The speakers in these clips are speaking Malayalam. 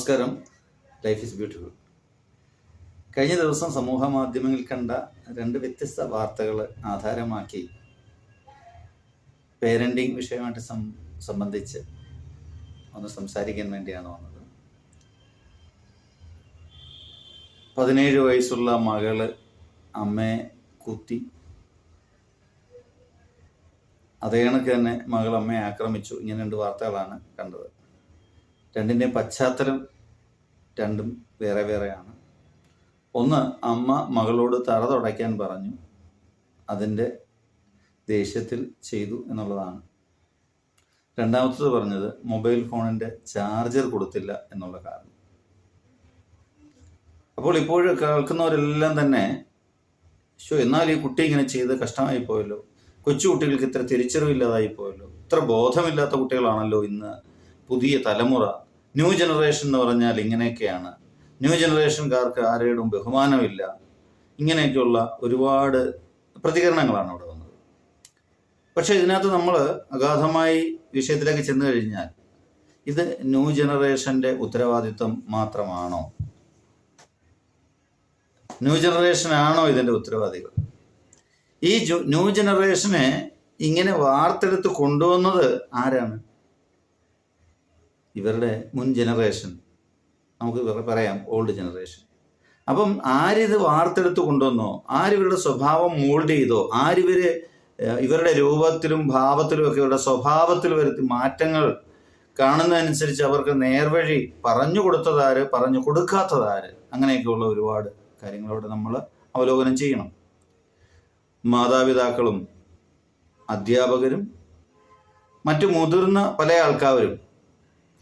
നമസ്കാരം. Life is beautiful. കഴിഞ്ഞ ദിവസം സമൂഹ മാധ്യമങ്ങളിൽ കണ്ട രണ്ട് വ്യത്യസ്ത വാർത്തകൾ ആധാരമാക്കി പേരൻറ്റിങ് വിഷയമായിട്ട് സംബന്ധിച്ച് ഒന്ന് സംസാരിക്കാൻ വേണ്ടിയാണ് വന്നത്. 17 വയസ്സുള്ള മകള് അമ്മയെ കുത്തി, അതേ കണക്ക് തന്നെ മകൾ അമ്മയെ ആക്രമിച്ചു. ഇങ്ങനെ രണ്ട് വാർത്തകളാണ് കണ്ടത്. രണ്ടിൻ്റെയും പശ്ചാത്തലം രണ്ടും വേറെ വേറെയാണ്. ഒന്ന്, അമ്മ മകളോട് തറ തുടയ്ക്കാൻ പറഞ്ഞു, അതിൻ്റെ ദേഷ്യത്തിൽ ചെയ്തു എന്നുള്ളതാണ്. രണ്ടാമത്തത് പറഞ്ഞത് മൊബൈൽ ഫോണിൻ്റെ ചാർജർ കൊടുത്തില്ല എന്നുള്ള കാരണം. അപ്പോൾ ഇപ്പോഴും കേൾക്കുന്നവരെല്ലാം തന്നെ എന്നാൽ ഈ കുട്ടി ഇങ്ങനെ ചെയ്ത് കഷ്ടമായി പോയല്ലോ, കൊച്ചു കുട്ടികൾക്ക് ഇത്ര തിരിച്ചറിവില്ലാതായി പോയല്ലോ, ഇത്ര ബോധമില്ലാത്ത കുട്ടികളാണല്ലോ ഇന്ന് പുതിയ തലമുറ. ന്യൂ ജനറേഷൻ എന്ന് പറഞ്ഞാൽ ഇങ്ങനെയൊക്കെയാണ്, ന്യൂ ജനറേഷൻകാർക്ക് ആരോടും ബഹുമാനമില്ല, ഇങ്ങനെയൊക്കെയുള്ള ഒരുപാട് പ്രതികരണങ്ങളാണ് അവിടെ വന്നത്. പക്ഷെ ഇതിനകത്ത് നമ്മൾ അഗാധമായി വിഷയത്തിലേക്ക് ചെന്ന് കഴിഞ്ഞാൽ ഇത് ന്യൂ ജനറേഷൻ്റെ ഉത്തരവാദിത്വം മാത്രമാണോ? ന്യൂ ജനറേഷനാണോ ഇതിൻ്റെ ഉത്തരവാദികൾ? ഈ ന്യൂ ജനറേഷനെ ഇങ്ങനെ വാർത്തെടുത്ത് കൊണ്ടുവന്നത് ആരാണ്? ഇവരുടെ മുൻ ജനറേഷൻ, നമുക്ക് പറയാം ഓൾഡ് ജനറേഷൻ. അപ്പം ആരിത് വാർത്തെടുത്ത് കൊണ്ടുവന്നോ, ആരിവരുടെ സ്വഭാവം മോൾഡ് ചെയ്തോ, ഇവരുടെ രൂപത്തിലും ഭാവത്തിലും ഒക്കെ ഇവരുടെ സ്വഭാവത്തിൽ വരുത്തി മാറ്റങ്ങൾ കാണുന്നതനുസരിച്ച് അവർക്ക് നേർവഴി പറഞ്ഞു കൊടുത്തതാര്, പറഞ്ഞു കൊടുക്കാത്തതാര്, അങ്ങനെയൊക്കെയുള്ള ഒരുപാട് കാര്യങ്ങളോട് നമ്മൾ അവലോകനം ചെയ്യണം. മാതാപിതാക്കളും അധ്യാപകരും മറ്റു മുതിർന്ന പല ആൾക്കാരും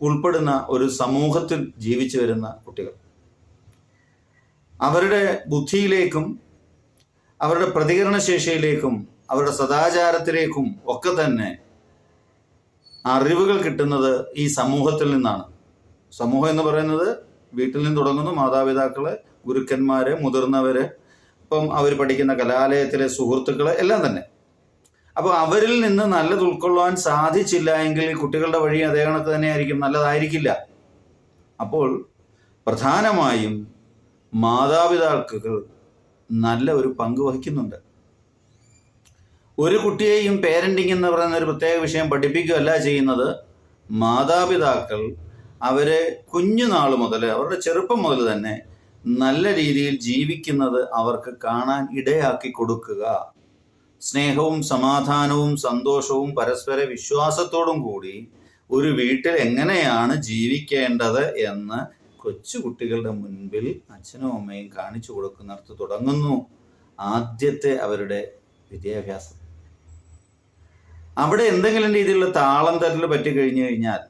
ഉൾപ്പെടുന്ന ഒരു സമൂഹത്തിൽ ജീവിച്ചു വരുന്ന കുട്ടികൾ, അവരുടെ ബുദ്ധിയിലേക്കും അവരുടെ പ്രതികരണശേഷിയിലേക്കും അവരുടെ സദാചാരത്തിലേക്കും ഒക്കെ തന്നെ അറിവുകൾ കിട്ടുന്നത് ഈ സമൂഹത്തിൽ നിന്നാണ്. സമൂഹം എന്ന് പറയുന്നത് വീട്ടിൽ നിന്ന് തുടങ്ങുന്നു. മാതാപിതാക്കള്, ഗുരുക്കന്മാര്, മുതിർന്നവര്, ഇപ്പം അവർ പഠിക്കുന്ന കലാലയത്തിലെ സുഹൃത്തുക്കള് എല്ലാം തന്നെ. അപ്പോൾ അവരിൽ നിന്ന് നല്ലത് ഉൾക്കൊള്ളാൻ സാധിച്ചില്ല എങ്കിൽ കുട്ടികളുടെ വഴി അതേ കണക്ക് തന്നെയായിരിക്കും, നല്ലതായിരിക്കില്ല. അപ്പോൾ പ്രധാനമായും മാതാപിതാക്കൾ നല്ല ഒരു പങ്ക് വഹിക്കുന്നുണ്ട്. ഒരു കുട്ടിയെയും പേരൻറ്റിങ് എന്ന് പറയുന്ന ഒരു പ്രത്യേക വിഷയം പഠിപ്പിക്കുകയല്ല ചെയ്യുന്നത്. മാതാപിതാക്കൾ അവരെ കുഞ്ഞുനാൾ മുതൽ, അവരുടെ ചെറുപ്പം മുതൽ തന്നെ നല്ല രീതിയിൽ ജീവിക്കുന്നത് അവർക്ക് കാണാൻ ഇടയാക്കി കൊടുക്കുക. സ്നേഹവും സമാധാനവും സന്തോഷവും പരസ്പര വിശ്വാസത്തോടും കൂടി ഒരു വീട്ടിൽ എങ്ങനെയാണ് ജീവിക്കേണ്ടത് എന്ന് കൊച്ചു കുട്ടികളുടെ മുൻപിൽ അച്ഛനും അമ്മയും കാണിച്ചു കൊടുക്കുന്നിടത്ത് തുടങ്ങുന്നു ആദ്യത്തെ അവരുടെ വിദ്യാഭ്യാസം. അവിടെ എന്തെങ്കിലും രീതിയിലുള്ള താളം തരൽ പറ്റിക്കഴിഞ്ഞു കഴിഞ്ഞാൽ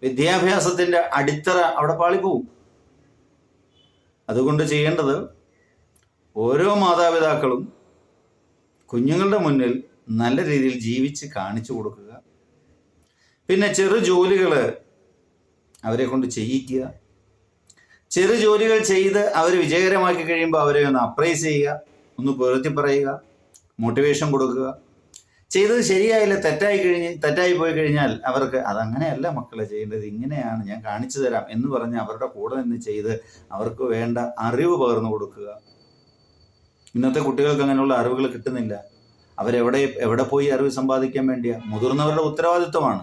വിദ്യാഭ്യാസത്തിൻ്റെ അടിത്തറ അവിടെ പാളിപ്പോവും. അതുകൊണ്ട് ചെയ്യേണ്ടത് ഓരോ മാതാപിതാക്കളും കുഞ്ഞുങ്ങളുടെ മുന്നിൽ നല്ല രീതിയിൽ ജീവിച്ച് കാണിച്ചു കൊടുക്കുക. പിന്നെ ചെറു ജോലികൾ അവരെ കൊണ്ട് ചെയ്യിക്കുക. ചെറു ജോലികൾ ചെയ്ത് അവർ വിജയകരമാക്കി കഴിയുമ്പോൾ അവരെ ഒന്ന് അപ്രൈസ് ചെയ്യുക, ഒന്ന് പൊരുത്തി പറയുക, മോട്ടിവേഷൻ കൊടുക്കുക. ചെയ്തത് ശരിയായില്ല, തെറ്റായി പോയി കഴിഞ്ഞാൽ അവർക്ക് അതങ്ങനെയല്ല മക്കളെ ചെയ്യേണ്ടത്, ഇങ്ങനെയാണ്, ഞാൻ കാണിച്ചു തരാം എന്ന് പറഞ്ഞ് അവരുടെ കൂടെ നിന്ന് ചെയ്ത് അവർക്ക് വേണ്ട അറിവ് പകർന്നു കൊടുക്കുക. ഇന്നത്തെ കുട്ടികൾക്ക് അങ്ങനെയുള്ള അറിവുകൾ കിട്ടുന്നില്ല. എവിടെ പോയി അറിവ് സമ്പാദിക്കാൻ വേണ്ടിയാ? മുതിർന്നവരുടെ ഉത്തരവാദിത്വമാണ്.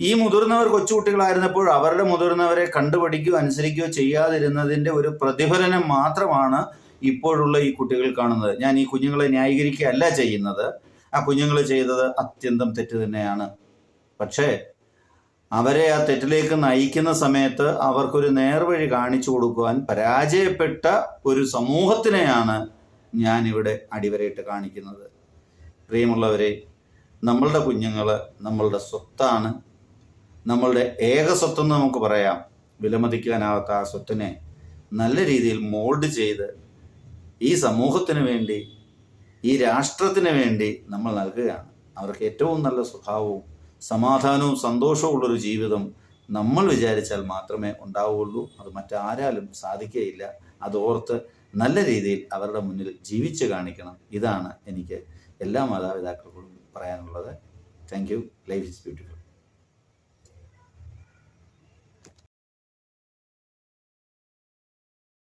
ഈ മുതിർന്നവർ കൊച്ചുകുട്ടികളായിരുന്നപ്പോൾ അവരുടെ മുതിർന്നവരെ കണ്ടുപഠിക്കുകയോ അനുസരിക്കുകയോ ചെയ്യാതിരുന്നതിൻ്റെ ഒരു പ്രതിഫലനം മാത്രമാണ് ഇപ്പോഴുള്ള ഈ കുട്ടികൾ കാണുന്നത്. ഞാൻ ഈ കുഞ്ഞുങ്ങളെ ന്യായീകരിക്കുകയല്ല ചെയ്യുന്നത്. ആ കുഞ്ഞുങ്ങൾ ചെയ്തത് അത്യന്തം തെറ്റ് തന്നെയാണ്. പക്ഷേ അവരെ ആ തെറ്റിലേക്ക് നയിക്കുന്ന സമയത്ത് അവർക്കൊരു നേർവഴി കാണിച്ചു കൊടുക്കുവാൻ പരാജയപ്പെട്ട ഒരു സമൂഹത്തിനെയാണ് ഞാനിവിടെ അടിവരയിട്ട് കാണിക്കുന്നത്. പ്രിയമുള്ളവരെ, നമ്മളുടെ കുഞ്ഞുങ്ങൾ നമ്മളുടെ സ്വത്താണ്, നമ്മളുടെ ഏക സ്വത്തെന്ന് നമുക്ക് പറയാം. വിലമതിക്കാനാവാത്ത ആ സ്വത്തിനെ നല്ല രീതിയിൽ മോൾഡ് ചെയ്ത് ഈ സമൂഹത്തിന് വേണ്ടി, ഈ രാഷ്ട്രത്തിന് വേണ്ടി നമ്മൾ നൽകുകയാണ്. അവർക്ക് ഏറ്റവും നല്ല സ്വഭാവവും സമാധാനവും സന്തോഷവും ഉള്ളൊരു ജീവിതം നമ്മൾ വിചാരിച്ചാൽ മാത്രമേ ഉണ്ടാവുകയുള്ളൂ. അത് മറ്റാരാലും സാധിക്കുകയില്ല. അതോർത്ത് നല്ല രീതിയിൽ അവരുടെ മുന്നിൽ ജീവിച്ച് കാണിക്കണം. ഇതാണ് എനിക്ക് എല്ലാ മാതാപിതാക്കൾക്കും പറയാനുള്ളത്. Thank you. Life is beautiful.